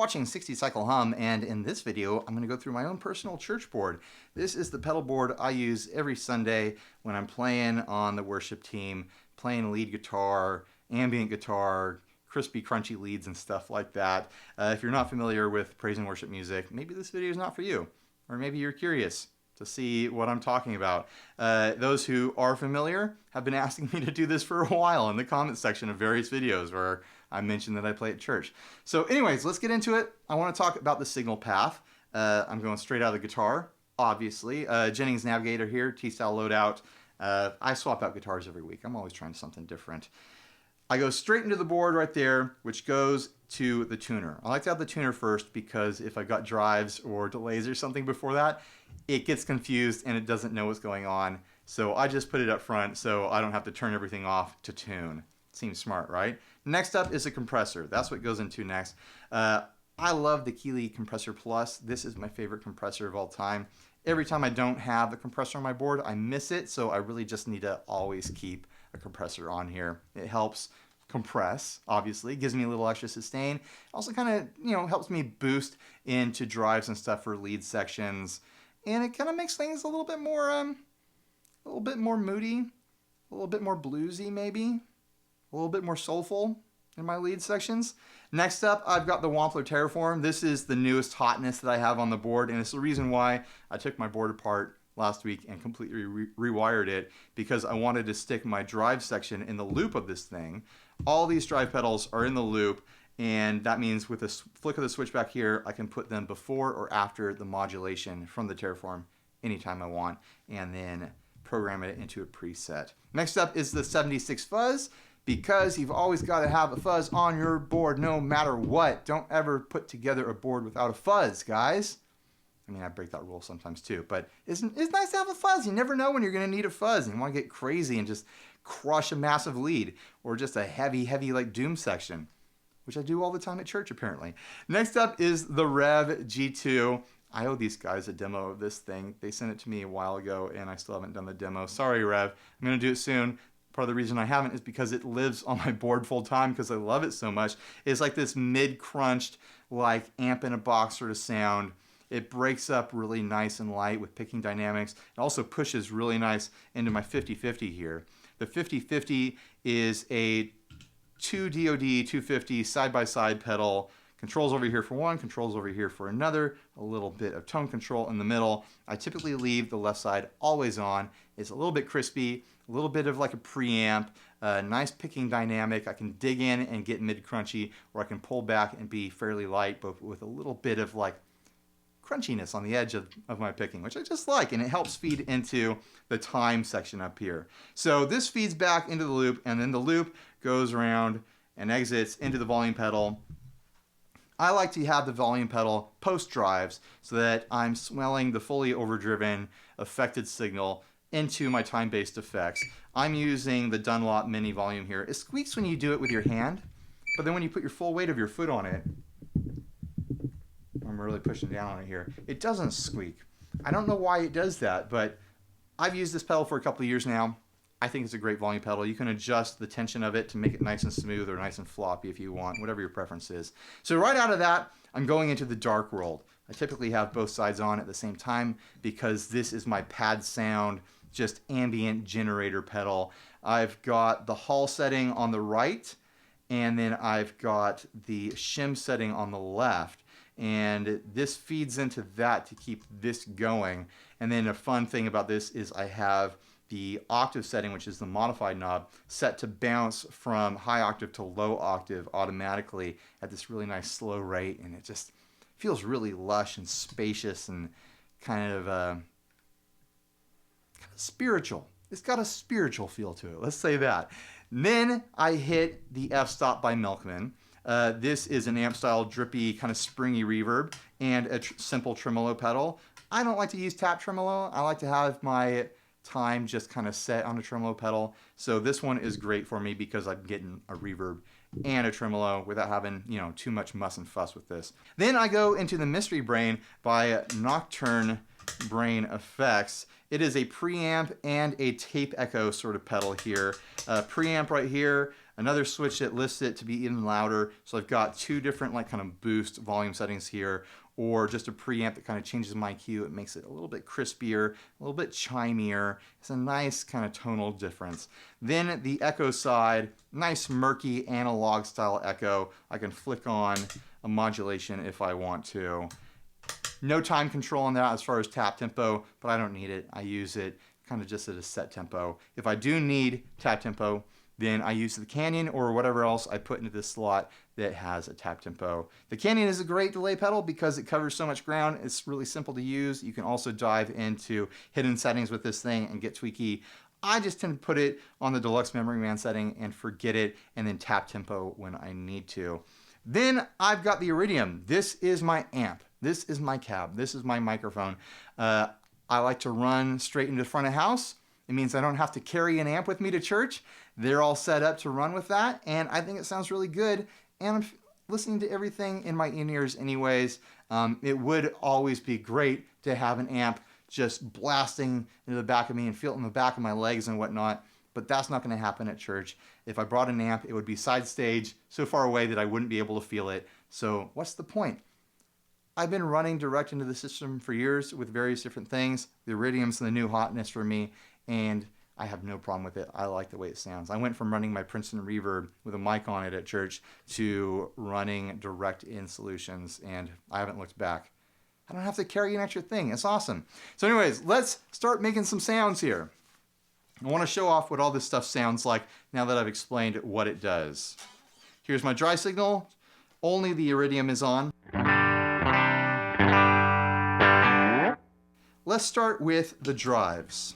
watching 60 Cycle Hum, and in this video I'm going to go through my own personal church board. This is the pedal board I use every Sunday when I'm playing on the worship team, playing lead guitar, ambient guitar, crispy crunchy leads and stuff like that. If you're not familiar with praise and worship music, maybe this video is not for you, or maybe you're curious to see what I'm talking about. Those who are familiar have been asking me to do this for a while in the comment section of various videos where I mentioned that I play at church. So anyways, let's get into it. I want to talk about the signal path. I'm going straight out of the guitar, obviously. Jennings Navigator here, T-style loadout. I swap out guitars every week. I'm always trying something different. I go straight into the board right there, which goes to the tuner. I like to have the tuner first because if I've got drives or delays or something before that, it gets confused and it doesn't know what's going on. So I just put it up front so I don't have to turn everything off to tune. Seems smart, right? Next up is a compressor. That's what goes into next. I love the Keeley Compressor Plus. This is my favorite compressor of all time. Every time I don't have a compressor on my board, I miss it, so I really just need to always keep a compressor on here. It helps compress, obviously, gives me a little extra sustain. Also kind of, helps me boost into drives and stuff for lead sections. And it kind of makes things a little bit more moody, a little bit more bluesy maybe, a little bit more soulful in my lead sections. Next up, I've got the Wampler Terraform. This is the newest hotness that I have on the board, and it's the reason why I took my board apart last week and completely rewired it, because I wanted to stick my drive section in the loop of this thing. All these drive pedals are in the loop, and that means with a flick of the switch back here, I can put them before or after the modulation from the Terraform anytime I want, and then program it into a preset. Next up is the 76 fuzz, because you've always got to have a fuzz on your board no matter what. Don't ever put together a board without a fuzz, guys. I mean, I break that rule sometimes too, but it's nice to have a fuzz. You never know when you're going to need a fuzz, and you want to get crazy and just crush a massive lead, or just a heavy like doom section, which I do all the time at church apparently. Next up is the Rev G2. I owe these guys a demo of this thing. They sent it to me a while ago, and I still haven't done the demo. Sorry, Rev. I'm going to do it soon. Part of the reason I haven't is because it lives on my board full time because I love it so much. It's like this mid-crunched, like amp in a box sort of sound. It breaks up really nice and light with picking dynamics. It also pushes really nice into my 50-50 here. The 50-50 is a 2 DoD 250 side-by-side pedal. Controls over here for one, controls over here for another, a little bit of tone control in the middle. I typically leave the left side always on. It's a little bit crispy, a little bit of like a preamp, nice picking dynamic. I can dig in and get mid-crunchy, or I can pull back and be fairly light, but with a little bit of like crunchiness on the edge of my picking, which I just like, and it helps feed into the time section up here. So this feeds back into the loop, and then the loop goes around and exits into the volume pedal. I like to have the volume pedal post drives so that I'm swelling the fully overdriven affected signal into my time-based effects. I'm using the Dunlop mini volume here. It squeaks when you do it with your hand, but then when you put your full weight of your foot on it, I'm really pushing down on it here, it doesn't squeak. I don't know why it does that, but I've used this pedal for a couple of years now. I think it's a great volume pedal. You can adjust the tension of it to make it nice and smooth or nice and floppy if you want, whatever your preference is. So right out of that, I'm going into the dark world. I typically have both sides on at the same time because this is my pad sound, just ambient generator pedal. I've got the Hall setting on the right, and then I've got the shim setting on the left. And this feeds into that to keep this going. And then a fun thing about this is I have the octave setting, which is the modified knob, set to bounce from high octave to low octave automatically at this really nice slow rate, and it just feels really lush and spacious and kind of spiritual. It's got a spiritual feel to it, let's say that. And then I hit the f-stop by Milkman. This is an amp style drippy kind of springy reverb and a simple tremolo pedal. I don't like to use tap tremolo. I like to have my time just kind of set on a tremolo pedal. So this one is great for me because I'm getting a reverb and a tremolo without having, too much muss and fuss with this. Then I go into the Mystery Brain by Nocturne Brain Effects. It is a preamp and a tape echo sort of pedal here. Preamp right here. another switch that lifts it to be even louder. So I've got two different like kind of boost volume settings here, or just a preamp that kind of changes my EQ. It makes it a little bit crispier, a little bit chimier. It's a nice kind of tonal difference. Then the echo side, nice murky analog style echo. I can flick on a modulation if I want to. No time control on that as far as tap tempo, but I don't need it. I use it kind of just at a set tempo. If I do need tap tempo, then I use the Canyon or whatever else I put into this slot that has a tap tempo. The Canyon is a great delay pedal because it covers so much ground. It's really simple to use. You can also dive into hidden settings with this thing and get tweaky. I just tend to put it on the deluxe memory man setting and forget it, and then tap tempo when I need to. Then I've got the Iridium. This is my amp. This is my cab. This is my microphone. I like to run straight into the front of house. It means I don't have to carry an amp with me to church. They're all set up to run with that, and I think it sounds really good, and I'm listening to everything in my in-ears anyways. It would always be great to have an amp just blasting into the back of me and feel it in the back of my legs and whatnot, but that's not going to happen at church. If I brought an amp, it would be side stage so far away that I wouldn't be able to feel it, so what's the point? I've been running direct into the system for years with various different things. The Iridium's the new hotness for me, and I have no problem with it. I like the way it sounds. I went from running my Princeton Reverb with a mic on it at church to running direct in solutions, and I haven't looked back. I don't have to carry an extra thing. It's awesome. So anyways, let's start making some sounds here. I want to show off what all this stuff sounds like now that I've explained what it does. Here's my dry signal. Only the Iridium is on. Let's start with the drives.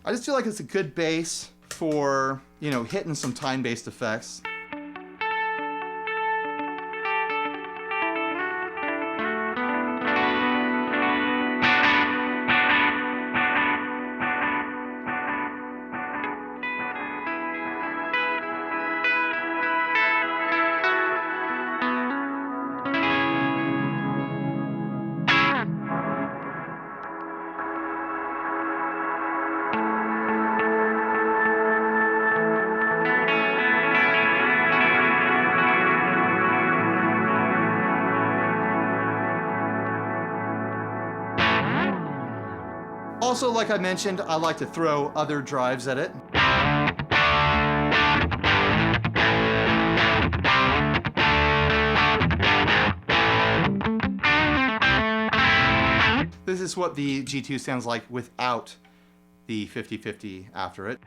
I just feel like it's a good bass for, hitting some time-based effects. Also, like I mentioned, I like to throw other drives at it. This is what the G2 sounds like without the 50/50 after it.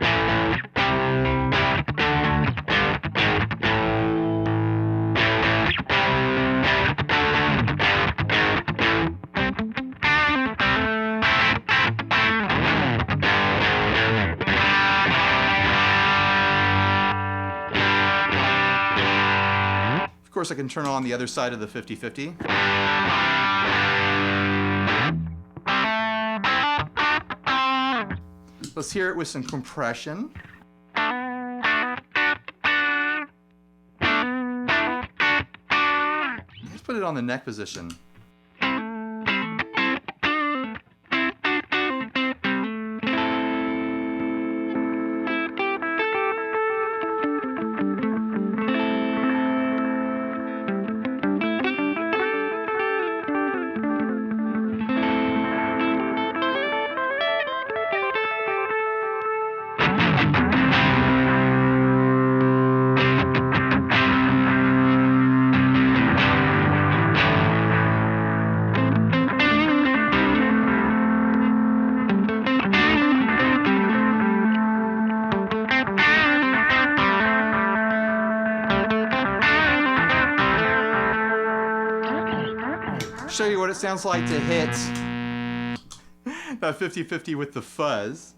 Of course, I can turn on the other side of the 50/50. Let's hear it with some compression. Let's put it on the neck position. Show you what it sounds like to hit that 50/50 with the fuzz.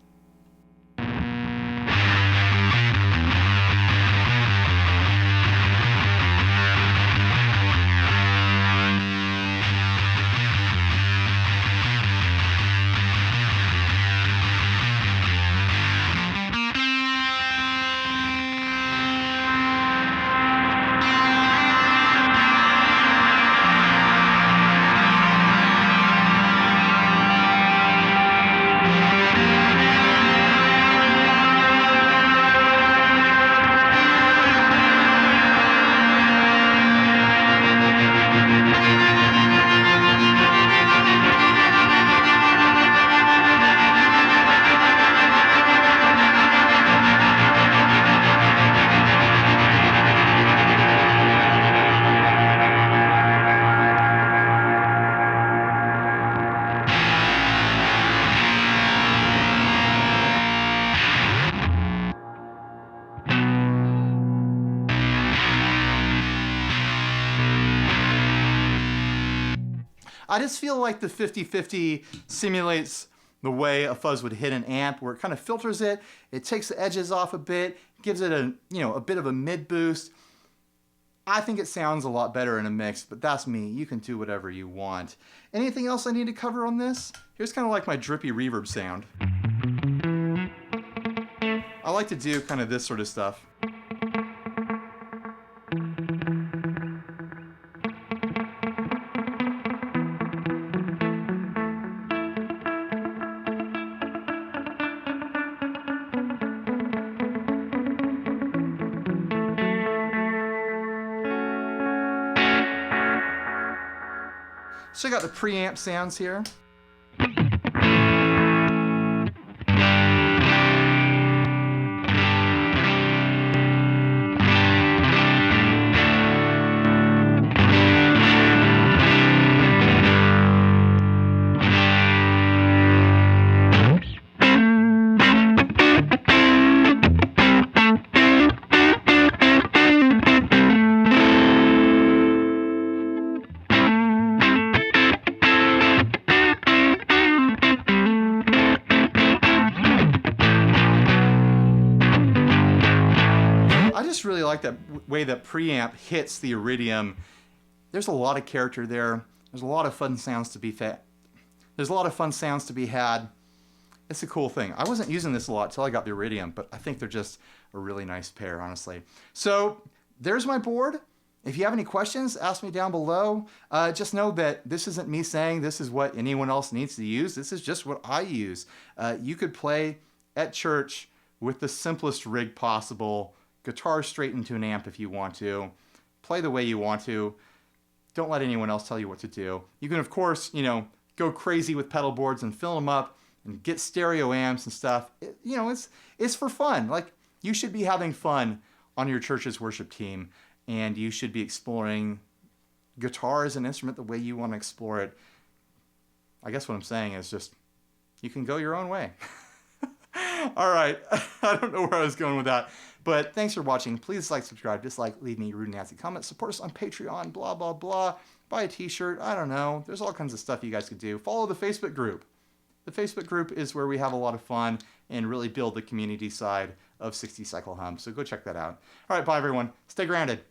I just feel like the 50-50 simulates the way a fuzz would hit an amp, where it kind of filters it, it takes the edges off a bit, gives it a, a bit of a mid boost. I think it sounds a lot better in a mix, but that's me. You can do whatever you want. Anything else I need to cover on this? Here's kind of like my drippy reverb sound. I like to do kind of this sort of stuff. So I got the preamp sounds here. I just really like that way that preamp hits the iridium. There's a lot of character there. There's a lot of fun sounds to be had. It's a cool thing. I wasn't using this a lot till I got the iridium, but I think they're just a really nice pair, honestly. So there's my board. If you have any questions, ask me down below. Just know that this isn't me saying this is what anyone else needs to use. This is just what I use. You could play at church with the simplest rig possible. Guitar straight into an amp if you want to. Play the way you want to. Don't let anyone else tell you what to do. You can, of course, go crazy with pedal boards and fill them up and get stereo amps and stuff. It's for fun. Like, you should be having fun on your church's worship team, and you should be exploring guitar as an instrument the way you want to explore it. I guess what I'm saying is just, you can go your own way. All right, I don't know where I was going with that, but thanks for watching. Please like, subscribe, dislike, leave me a rude, nasty comment, support us on Patreon, blah, blah, blah. Buy a t-shirt, I don't know. There's all kinds of stuff you guys could do. Follow the Facebook group. The Facebook group is where we have a lot of fun and really build the community side of 60 Cycle Hum, so go check that out. All right, bye everyone. Stay grounded.